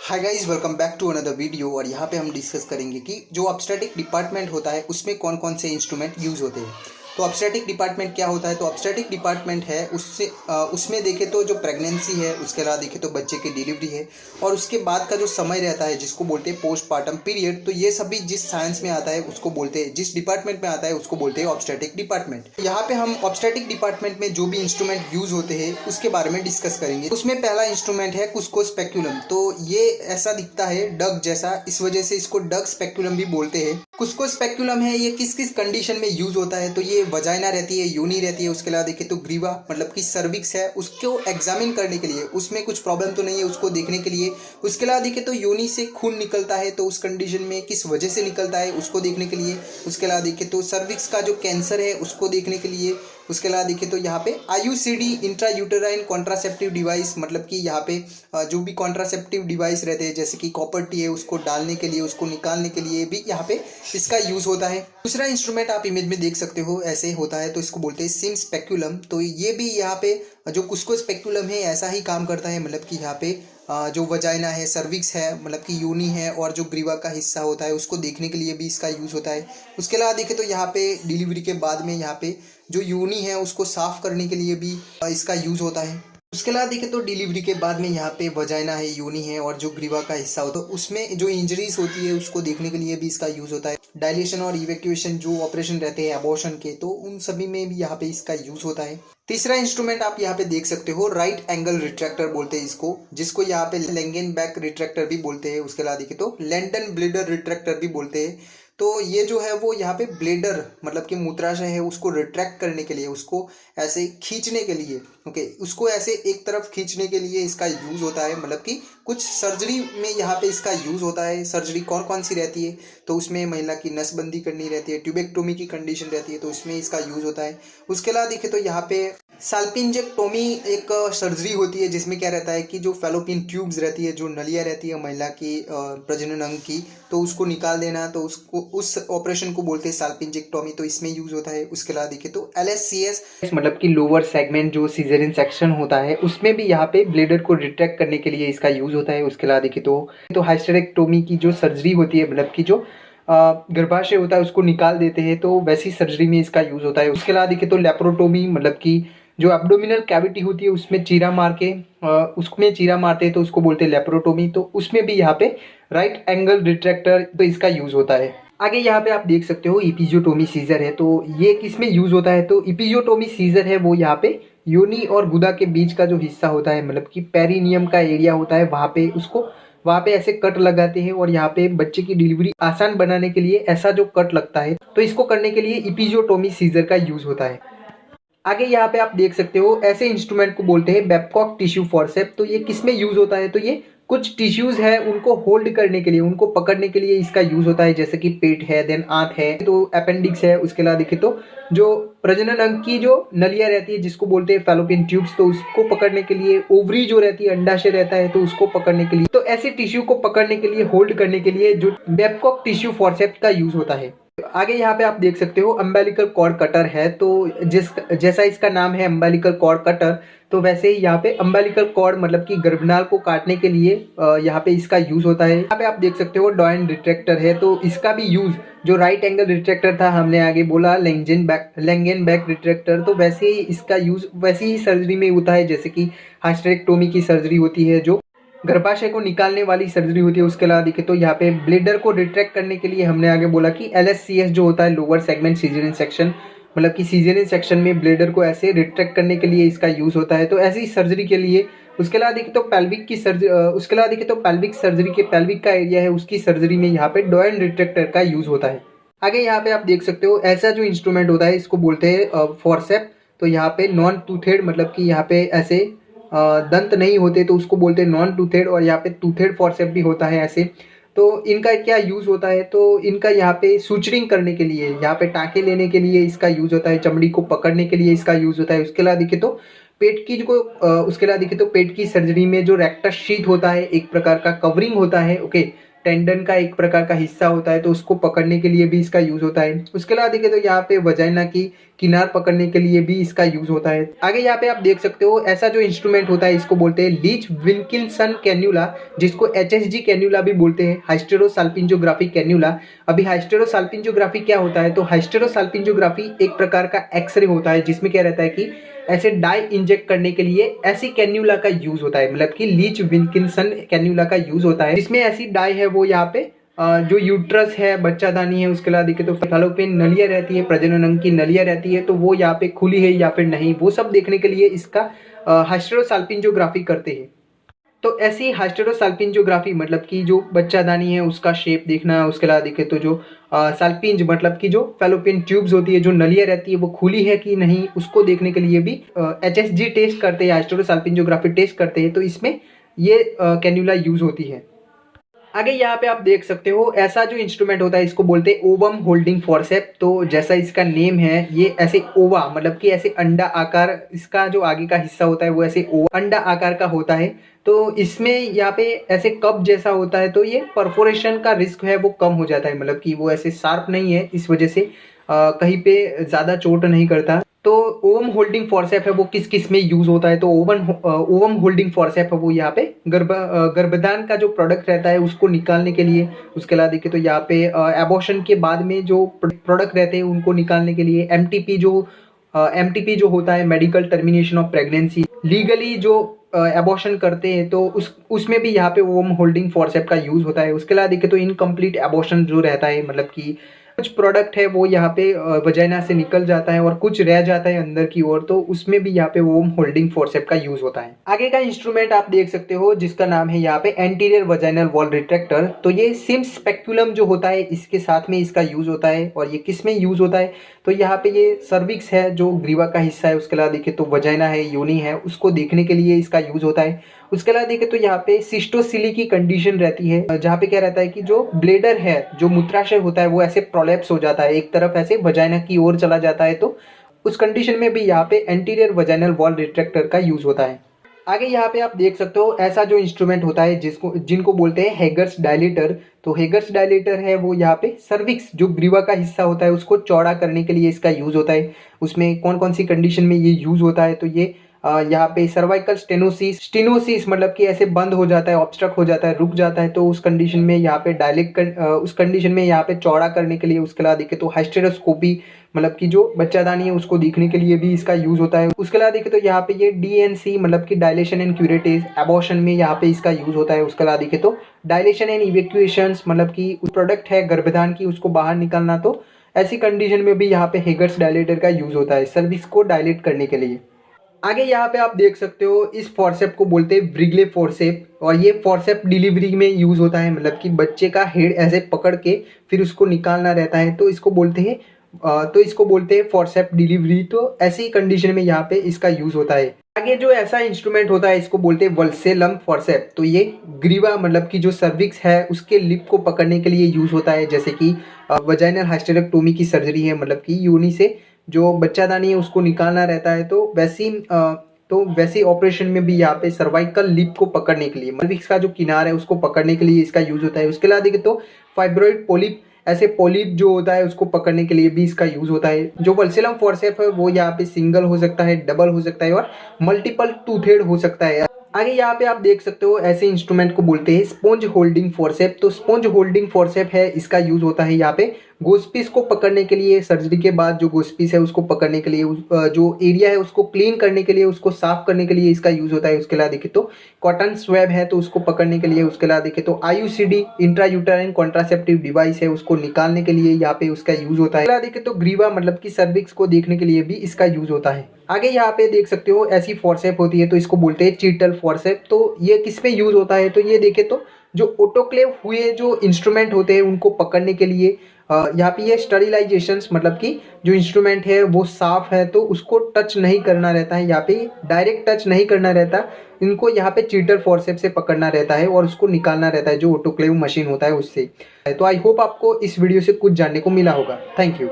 Hi guys, welcome back to another video. और यहाँ पे हम डिस्कस करेंगे कि जो ऑब्स्टेटिक डिपार्टमेंट होता है उसमें कौन कौन से इंस्ट्रूमेंट यूज़ होते हैं। तो ऑब्स्टेटिक डिपार्टमेंट क्या होता है? तो ऑब्स्टेटिक डिपार्टमेंट है उसमें देखें तो जो प्रेगनेंसी है, उसके अलावा देखें तो बच्चे की डिलीवरी है, और उसके बाद का जो समय रहता है जिसको बोलते हैं पोस्टपार्टम पीरियड। तो ये सभी जिस साइंस में आता है उसको बोलते हैं, जिस डिपार्टमेंट में आता है उसको बोलते हैं ऑब्स्टेटिक डिपार्टमेंट। यहाँ पे हम ऑब्स्टेटिक डिपार्टमेंट में जो भी इंस्ट्रूमेंट यूज होते हैं उसके बारे में डिस्कस करेंगे। उसमें पहला इंस्ट्रूमेंट है कुस्को स्पेक्यूलम। तो ये ऐसा दिखता है डग जैसा, इस वजह से इसको डग स्पेक्यूलम भी बोलते हैं। कुस्को स्पेक्यूलम है, ये किस किस कंडीशन में यूज होता है? तो ये वजाइना रहती है, यूनी रहती है, उसके अलावा देखें तो ग्रीवा मतलब कि सर्विक्स है, उसको एग्जामिन करने के लिए, उसमें कुछ प्रॉब्लम तो नहीं है उसको देखने के लिए। उसके अलावा देखें तो यूनी से खून निकलता है, तो उस कंडीशन में किस वजह से निकलता है उसको देखने के लिए। उसके अलावा देखें तो सर्विक्स का जो कैंसर है उसको देखने के लिए। उसके अलावा देखें तो यहाँ पे IUCD intra uterine contraceptive device, मतलब कि यहाँ पे जो भी कॉन्ट्रासेप्टिव डिवाइस रहते हैं जैसे कि कॉपर टी है, उसको डालने के लिए, उसको निकालने के लिए भी यहाँ पे इसका यूज होता है। दूसरा इंस्ट्रूमेंट आप इमेज में देख सकते हो ऐसे होता है, तो इसको बोलते हैं सिम स्पेक्यूलम। तो ये भी यहाँ पे जो कुस्को स्पेक्यूलम है ऐसा ही काम करता है, मतलब कि यहाँ पे जो वजाइना है, सर्विक्स है, मतलब कि यूनी है, और जो ग्रीवा का हिस्सा होता है उसको देखने के लिए भी इसका यूज़ होता है। उसके अलावा देखें तो यहाँ पे डिलीवरी के बाद में यहाँ पे जो यूनी है उसको साफ करने के लिए भी इसका यूज़ होता है। उसके अलावा देखें तो डिलीवरी के बाद में यहाँ पे वजाइना है, यूनी है, और जो ग्रीवा का हिस्सा होता है उसमें जो इंजरीज होती है उसको देखने के लिए भी इसका यूज़ होता है। डायलेशन और इवैक्यूएशन जो ऑपरेशन रहते हैं अबॉर्शन के, तो उन सभी में भी यहाँ पे इसका यूज़ होता है। तीसरा इंस्ट्रूमेंट आप यहाँ पे देख सकते हो, राइट एंगल रिट्रैक्टर बोलते हैं इसको, जिसको यहाँ पे लैंगेनबैक रिट्रैक्टर भी बोलते हैं। उसके अलावा देखें तो लैंटन ब्लेडर रिट्रैक्टर भी बोलते हैं। तो ये जो है वो यहाँ पे ब्लेडर मतलब कि मूत्राशय है उसको रिट्रैक्ट करने के लिए, उसको ऐसे खींचने के लिए, ओके, उसको ऐसे एक तरफ खींचने के लिए इसका यूज़ होता है। मतलब कि कुछ सर्जरी में यहाँ पे इसका यूज़ होता है। सर्जरी कौन कौन सी रहती है? तो उसमें महिला की नसबंदी करनी रहती है, ट्यूबेक्टोमी की कंडीशन रहती है, तो उसमें इसका यूज़ होता है। उसके अलावा देखें तो यहाँ पे साल्पिंजेक्टोमी एक सर्जरी होती है, जिसमें क्या रहता है कि जो फैलोपियन ट्यूब्स रहती है, जो नलियाँ रहती है महिला की प्रजनन अंग की, तो उसको निकाल देना, तो उसको उस ऑपरेशन को बोलते हैं साल्पिंजेक्टोमी, तो इसमें यूज होता है। उसके अलावा देखें तो LSCS मतलब कि लोअर सेगमेंट जो सीजरियन सेक्शन होता है उसमें भी यहाँ पे ब्लेडर को रिट्रैक्ट करने के लिए इसका यूज होता है। उसके अलावा देखें तो हाइस्टेरेक्टोमी की जो सर्जरी होती है, मतलब कि जो गर्भाशय होता है उसको निकाल देते हैं, तो वैसी सर्जरी में इसका यूज होता है। उसके अलावा देखें तो लेप्रोटोमी, मतलब कि जो एब्डोमिनल कैविटी होती है उसमें चीरा मार के उसमें चीरा मारते हैं, तो उसको बोलते हैं लेप्रोटोमी, तो उसमें भी यहाँ पे राइट एंगल रिट्रैक्टर तो इसका यूज होता है। आगे यहाँ पे आप देख सकते हो इपिजियोटोमी सीजर है। तो ये किसमें यूज होता है? तो इपिजियोटोमी सीजर है वो यहाँ पे योनि और गुदा के बीच का जो हिस्सा होता है, मतलब कि पेरिनियम का एरिया होता है, वहाँ पे ऐसे कट लगाते हैं, और यहाँ पे बच्चे की डिलीवरी आसान बनाने के लिए ऐसा जो कट लगता है, तो इसको करने के लिए इपिजियोटोमी सीजर का यूज होता है। आगे यहाँ पे आप देख सकते हो ऐसे इंस्ट्रूमेंट को बोलते हैं बेबकॉक टिश्यू फॉर्सेप। तो ये किस में यूज होता है? तो ये कुछ टिश्यूज है उनको होल्ड करने के लिए, उनको पकड़ने के लिए इसका यूज होता है, जैसे कि पेट है, देन आंत है, तो अपेंडिक्स है। उसके अलावा देखें तो जो प्रजनन अंग की जो नलियाँ रहती है जिसको बोलते हैं फैलोपियन ट्यूब्स, तो उसको पकड़ने के लिए, ओवरी जो रहती है, अंडाशय रहता है, तो उसको पकड़ने के लिए, तो ऐसे टिश्यू को पकड़ने के लिए, होल्ड करने के लिए जो बेबकॉक टिश्यू फॉर्सेप का यूज होता है। आगे यहाँ पे आप देख सकते हो अम्बेलिकल कॉर्ड कटर है। तो जैसा इसका नाम है अम्बेलिकल कॉर्ड कटर, तो वैसे ही यहाँ पे अम्बेलिकल कॉर्ड मतलब कि गर्भनाल को काटने के लिए यहाँ पे इसका यूज होता है। यहाँ पे आप देख सकते हो डॉयन रिट्रैक्टर है, तो इसका भी यूज जो राइट एंगल रिट्रैक्टर था, हमने आगे बोला लैंगेनबैक रिट्रैक्टर, तो वैसे ही इसका यूज वैसी ही सर्जरी में होता है, जैसे कि हाइस्टेरेक्टोमी की सर्जरी होती है, जो गर्भाशय को निकालने वाली सर्जरी होती है। उसके अलावा देखे तो यहाँ पे ब्लेडर को रिट्रैक्ट करने के लिए हमने आगे बोला कि LSCS जो होता है लोअर सेगमेंट सीजरियन सेक्शन, मतलब कि सीजरियन सेक्शन में ब्लेडर को ऐसे रिट्रैक्ट करने के लिए इसका यूज होता है, तो ऐसी सर्जरी के लिए। उसके अलावा देखे तो पैल्विक की सर्जरी, उसके अलावा देखे तो पैल्विक सर्जरी के पैल्विक का एरिया है उसकी सर्जरी में यहाँ पे डॉयन रिट्रैक्टर का यूज होता है। आगे यहाँ पे आप देख सकते हो ऐसा जो इंस्ट्रूमेंट होता है इसको बोलते हैं फॉर्सेप। तो यहाँ पे नॉन टूथेड, मतलब कि यहाँ पे ऐसे दंत नहीं होते, तो उसको बोलते हैं नॉन टूथेड, और यहाँ पे टूथेड फॉर्सेप भी होता है ऐसे। तो इनका क्या यूज़ होता है? तो इनका यहाँ पे सूचरिंग करने के लिए, यहाँ पे टाँके लेने के लिए इसका यूज़ होता है, चमड़ी को पकड़ने के लिए इसका यूज़ होता है। उसके अलावा देखे तो पेट की जो उसके अलावा देखे तो पेट की सर्जरी में जो रेक्टस शीथ होता है, एक प्रकार का कवरिंग होता है, ओके, टेंडन का एक प्रकार का हिस्सा होता है, तो उसको पकड़ने के लिए भी इसका यूज होता है। उसके अलावा देखें तो यहाँ पे वजाइना की किनार पकड़ने के लिए भी इसका यूज होता है। आगे यहाँ पे आप देख सकते हो ऐसा जो इंस्ट्रूमेंट होता है इसको बोलते हैं लीच विल्किंसन कैन्यूला, जिसको HSG कैन्यूला भी बोलते हैं, हाइस्टेरोसाल्पिंजोग्राफी कैन्यूला। अभी हाइस्टेरोसाल्पिंजोग्राफी क्या होता है, तो हाइस्टेरोसाल्पिंजोग्राफी एक प्रकार का एक्सरे होता है जिसमें क्या रहता है कि ऐसे डाई इंजेक्ट करने के लिए ऐसी कैन्यूला का यूज होता है, मतलब कि लीच विल्किंसन कैन्यूला का यूज होता है, जिसमें ऐसी डाई है वो यहाँ पे जो यूट्रस है, बच्चादानी है, उसके अलावा देखे तो फैलोपियन नलियाँ रहती है, प्रजनन अंग की नलियाँ रहती है, तो वो यहाँ पे खुली है या फिर नहीं, वो सब देखने के लिए इसका हाइस्टेरोसाल्पिंजोग्राफी करते हैं। तो ऐसी हाइस्टेरोसाल्पिंजोग्राफी मतलब कि जो बच्चादानी है उसका शेप देखना, उसके अलावा देखे तो जो साल्पिंज मतलब कि जो फैलोपियन ट्यूब्स होती है, जो नलियाँ रहती है वो खुली है कि नहीं, उसको देखने के लिए भी HSG टेस्ट करते हैं, हाइस्टेरोसाल्पिंजोग्राफी टेस्ट करते हैं, तो इसमें ये कैन्यूला यूज होती है। आगे यहाँ पे आप देख सकते हो ऐसा जो इंस्ट्रूमेंट होता है इसको बोलते हैं ओवम होल्डिंग फॉर्सेप। तो जैसा इसका नेम है, ये ऐसे ओवा मतलब कि ऐसे अंडा आकार, इसका जो आगे का हिस्सा होता है वो ऐसे ओवा अंडा आकार का होता है। तो इसमें यहाँ पे ऐसे कप जैसा होता है, तो ये परफोरेशन का रिस्क है वो कम हो जाता है, मतलब कि वो ऐसे शार्प नहीं है, इस वजह से कहीं पे ज़्यादा चोट नहीं करता। तो ओवम होल्डिंग फॉर्सेप है वो किस किस में यूज होता है, तो ओवम होल्डिंग फॉर्सेप है वो यहाँ पे गर्भधान का जो प्रोडक्ट रहता है उसको निकालने के लिए, उसके अलावा देखिए तो यहाँ पे एबॉर्शन के बाद में जो प्रोडक्ट रहते हैं उनको निकालने के लिए, एमटीपी जो होता है medical termination of pregnancy, legally जो एबॉर्शन करते हैं तो उसमें भी यहाँ पे ओवम होल्डिंग फॉर्सेप का यूज होता है। उसके अलावा देखिए तो इनकम्प्लीट एबॉर्शन जो रहता है, मतलब कि कुछ प्रोडक्ट है वो यहाँ पे वजाइना से निकल जाता है और कुछ रह जाता है अंदर की ओर, तो उसमें भी यहाँ पे ओवम होल्डिंग फॉर्सेप का यूज होता है। आगे का इंस्ट्रूमेंट आप देख सकते हो जिसका नाम है यहाँ पे एंटीरियर वजाइनल वॉल रिट्रैक्टर। तो ये सिम्स स्पेक्युलम जो होता है इसके साथ में इसका यूज होता है। और ये किस में यूज होता है, तो यहाँ पे ये सर्विक्स है जो ग्रीवा का हिस्सा है, उसके अलावा देखिए तो वजाइना है, योनि है, उसको देखने के लिए इसका यूज होता है। उसके अलावा देखें तो यहाँ पे सिस्टोसिली की कंडीशन रहती है, जहाँ पे क्या रहता है कि जो ब्लेडर है, जो मूत्राशय होता है वो ऐसे प्रोलैप्स हो जाता है, एक तरफ ऐसे वजाइना की ओर चला जाता है, तो उस कंडीशन में भी यहाँ पे एंटीरियर वजाइनल वॉल रिट्रैक्टर का यूज होता है। आगे यहाँ पे आप देख सकते हो ऐसा जो इंस्ट्रूमेंट होता है जिनको बोलते हैं हेगर्स डायलेटर। तो हेगर्स डायलेटर है वो यहाँ पे सर्विक्स जो ग्रीवा का हिस्सा होता है उसको चौड़ा करने के लिए इसका यूज होता है। उसमें कौन कौन सी कंडीशन में ये यूज होता है, तो ये यहाँ पे सर्वाइकल स्टेनोसिस मतलब कि ऐसे बंद हो जाता है, ऑब्स्ट्रक्ट हो जाता है, रुक जाता है, तो उस कंडीशन में यहाँ पे उस कंडीशन में यहाँ पे चौड़ा करने के लिए, उसके अलावा देखे तो हाइस्टेरोस्कोपी मतलब कि जो बच्चादानी है उसको देखने के लिए भी इसका यूज होता है। उसके अलावा देखे तो यहाँ पे ये DNC मतलब कि डायलेशन एंड क्यूरेटिव एबॉर्शन में यहाँ पे इसका यूज होता है। उसके अलावा देखे तो डायलेशन एंड इवेक्यूएशंस मतलब कि प्रोडक्ट है गर्भधान की उसको बाहर निकालना, तो ऐसी कंडीशन में भी यहाँ पे हेगर्स डायलेटर का यूज होता है सर्विक्स को डायलेट करने के लिए। आगे यहाँ पे आप देख सकते हो इस फॉर्सेप को बोलते हैं ब्रिगले फॉर्सेप, और ये फॉर्सेप डिलीवरी में यूज होता है, मतलब कि बच्चे का हेड ऐसे पकड़ के फिर उसको निकालना रहता है, तो इसको बोलते हैं फॉर्सेप डिलीवरी। तो ऐसी कंडीशन में यहाँ पे इसका यूज होता है। आगे जो ऐसा इंस्ट्रूमेंट होता है इसको बोलते हैं वल्सेलम फॉर्सेप। तो ये ग्रीवा मतलब कि जो सर्विक्स है उसके लिप को पकड़ने के लिए यूज होता है, जैसे कि वजाइनल हाइस्टेरेक्टोमी की सर्जरी है, मतलब कि योनि से जो बच्चादानी है उसको निकालना रहता है, तो वैसी ऑपरेशन में भी यहाँ पे सर्वाइकल लिप को पकड़ने के लिए, मल्विक्स का जो किनार है उसको पकड़ने के लिए इसका यूज होता है। उसके अलावा देखें तो फाइब्रोइड पोलिप, ऐसे पोलिप जो होता है उसको पकड़ने के लिए भी इसका यूज होता है। जो वल्सेलम फॉर्सेप है वो यहाँ पे सिंगल हो सकता है, डबल हो सकता है और मल्टीपल टूथेड हो सकता है। आगे यहाँ पे आप देख सकते हो ऐसे इंस्ट्रूमेंट को बोलते हैं स्पॉन्ज होल्डिंग फॉर्सेप। तो स्पॉन्ज होल्डिंग फॉर्सेप है, इसका यूज होता है यहाँ पे गोस्पीस को पकड़ने के लिए, सर्जरी के बाद जो गोस्पीस है उसको पकड़ने के लिए, जो एरिया है उसको क्लीन करने के लिए, उसको साफ करने के लिए इसका यूज होता है। उसके अलावा देखे तो कॉटन स्वैब है तो उसको पकड़ने के लिए, उसके अलावा देखे तो IUCD इंट्रायूटेराइन कॉन्ट्रासेप्टिव डिवाइस है उसको निकालने के लिए यहाँ पे उसका यूज होता है। देखे तो ग्रीवा मतलब कि सर्विक्स को देखने के लिए भी इसका यूज होता है। आगे यहाँ पे देख सकते हो ऐसी फॉर्सेप होती है तो इसको बोलते हैं चीटल फॉर्सेप। तो ये किस में यूज होता है, तो ये देखे तो जो ऑटोक्लेव हुए जो इंस्ट्रूमेंट होते हैं उनको पकड़ने के लिए यहाँ पे ये स्टरिलाइजेशंस मतलब कि जो इंस्ट्रूमेंट है वो साफ है तो उसको टच नहीं करना रहता है, यहाँ पे डायरेक्ट टच नहीं करना रहता, इनको यहाँ पे चीटर फॉर्सेप से पकड़ना रहता है और उसको निकालना रहता है जो ऑटोक्लेव मशीन होता है उससे। तो आई होप आपको इस वीडियो से कुछ जानने को मिला होगा। Thank you.